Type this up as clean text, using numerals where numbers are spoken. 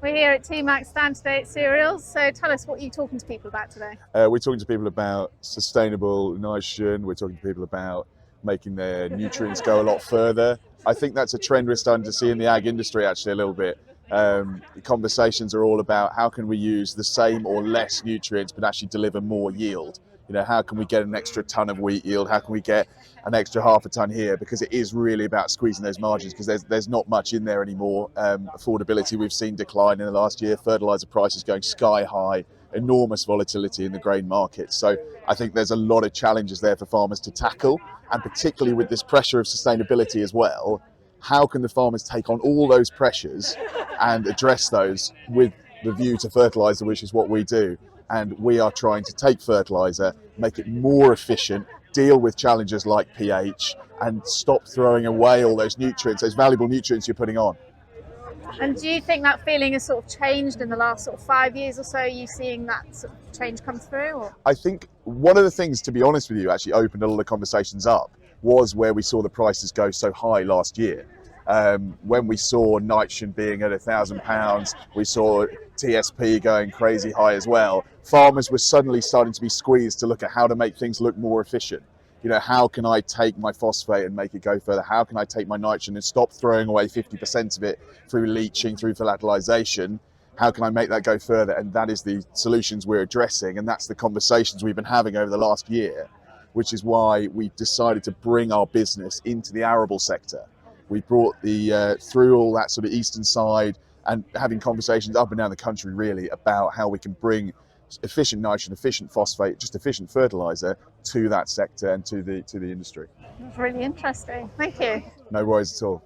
We're here at Timac stand today at Cereals, so tell us what you're talking to people about today. We're talking to people about sustainable nitrogen, we're talking to people about making their nutrients go a lot further. I think that's a trend we're starting to see in the ag industry actually a little bit. The conversations are all about how can we use the same or less nutrients but actually deliver more yield. You know, how can we get an extra ton of wheat yield? How can we get an extra half a ton here? Because it is really about squeezing those margins because there's not much in there anymore. Affordability we've seen decline in the last year. Fertilizer prices going sky high. Enormous volatility in the grain market. So I think there's a lot of challenges there for farmers to tackle, and particularly with this pressure of sustainability as well. How can the farmers take on all those pressures and address those with the view to fertilizer, which is what we do? And we are trying to take fertilizer, make it more efficient, deal with challenges like pH, and stop throwing away all those nutrients, those valuable nutrients you're putting on. And do you think that feeling has sort of changed in the last sort of 5 years or so? Are you seeing that sort of change come through? Or? I think one of the things, to be honest with you, actually opened a lot of conversations up was where we saw the prices go so high last year. When we saw nitrogen being at £1,000, we saw TSP going crazy high as well. Farmers were suddenly starting to be squeezed to look at how to make things look more efficient. You know, how can I take my phosphate and make it go further? How can I take my nitrogen and stop throwing away 50% of it through leaching, through volatilization? How can I make that go further? And that is the solutions we're addressing. And that's the conversations we've been having over the last year, which is why we've decided to bring our business into the arable sector. We brought through all that sort of eastern side and having conversations up and down the country really about how we can bring efficient nitrogen, efficient phosphate, just efficient fertilizer to that sector and to the industry. That's really interesting. Thank you. No worries at all.